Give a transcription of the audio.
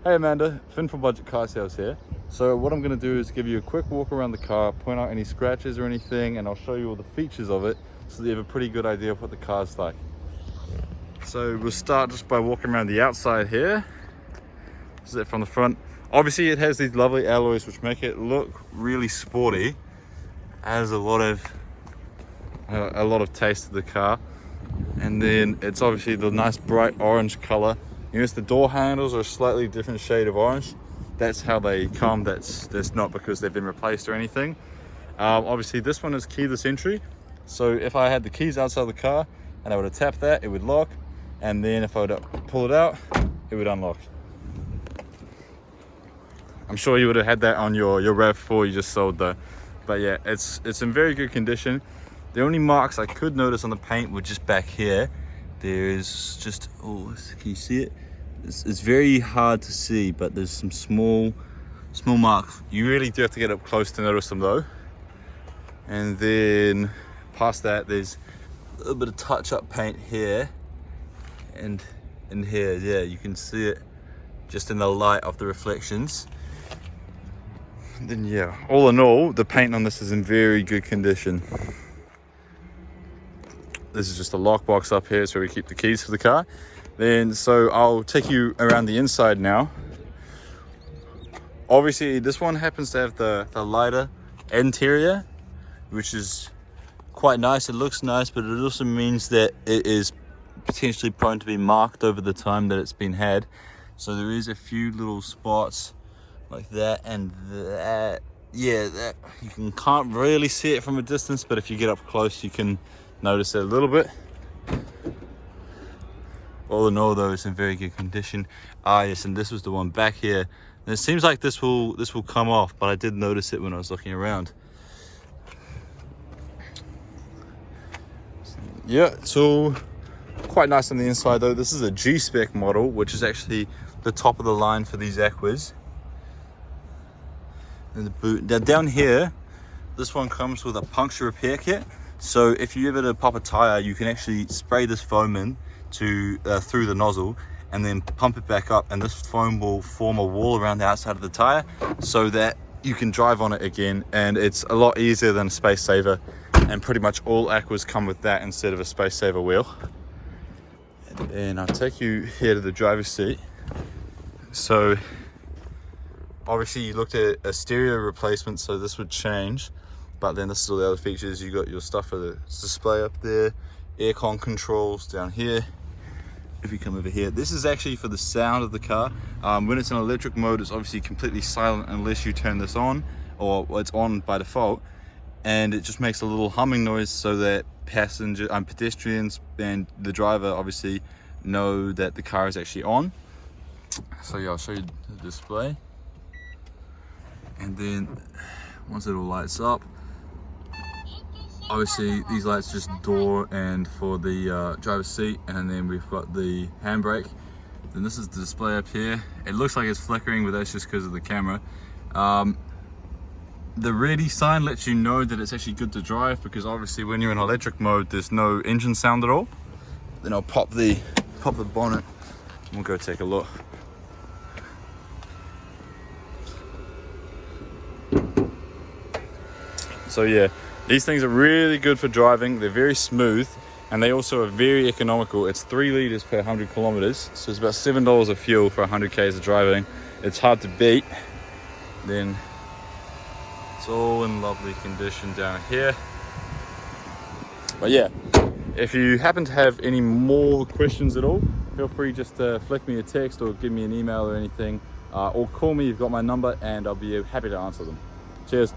Hey Amanda, Finn from Budget Car Sales here. So what I'm going to do is give you a quick walk around the car, point out any scratches or anything, and I'll show you all the features of it so that you have a pretty good idea of what the car's like. So we'll start just by walking around the outside here. This is it from the front. Obviously it has these lovely alloys which make it look really sporty. It has a lot of taste to the car. And then it's obviously the nice bright orange color. Yes, the door handles are a slightly different shade of orange. That's how they come. That's not because they've been replaced or anything. Obviously this one is keyless entry. So if I had the keys outside the car and I would have tapped that, it would lock. And then if I would pull it out, it would unlock. I'm sure you would have had that on your RAV4 you just sold though. But yeah, it's in very good condition. The only marks I could notice on the paint were just back here. There's just, oh, can you see it? It's very hard to see, but there's some small marks. You really do have to get up close to notice them though. And then past that, there's a little bit of touch-up paint here and in here. Yeah, you can see it just in the light of the reflections. And then yeah, all in all, the paint on this is in very good condition. This is just a lockbox up here, so we keep the keys for the car. So I'll take you around the inside now. Obviously, this one happens to have the lighter interior, which is quite nice. It looks nice, but it also means that it is potentially prone to be marked over the time that it's been had. So there is a few little spots like that and that. Yeah, that you can't really see it from a distance, but if you get up close, you can notice it a little bit. All in all though, it's in very good condition. Yes, and this was the one back here. And it seems like this will come off, but I did notice it when I was looking around. Yeah, it's all quite nice on the inside though. This is a G-spec model, which is actually the top of the line for these Aquas. And the boot. Now down here, this one comes with a puncture repair kit. So if you ever to pop a tire, you can actually spray this foam in through the nozzle and then pump it back up, and this foam will form a wall around the outside of the tire so that you can drive on it again, and it's a lot easier than a space saver, and pretty much all Aquas come with that instead of a space saver wheel. And I'll take you here to the driver's seat. So obviously you looked at a stereo replacement, so this would change. But then this is all the other features. You got your stuff for the display up there, aircon controls down here. If you come over here, this is actually for the sound of the car. When it's in electric mode, it's obviously completely silent unless you turn this on, or it's on by default, and it just makes a little humming noise so that pedestrians and the driver obviously know that the car is actually on. So yeah, I'll show you the display, and then once it all lights up, obviously these lights just door and for the driver's seat, and then we've got the handbrake. Then this is the display up here. It looks like it's flickering, but that's just because of the camera. The ready sign lets you know that it's actually good to drive, because obviously when you're in electric mode there's no engine sound at all. Then I'll pop the bonnet and we'll go take a look. So yeah, these things are really good for driving. They're very smooth, and they also are very economical. It's 3 liters per 100 kilometers, so it's about $7 of fuel for 100 k's of driving. It's hard to beat. Then it's all in lovely condition down here. But yeah, if you happen to have any more questions at all, feel free just to flick me a text or give me an email or anything, or call me. You've got my number, and I'll be happy to answer them. Cheers.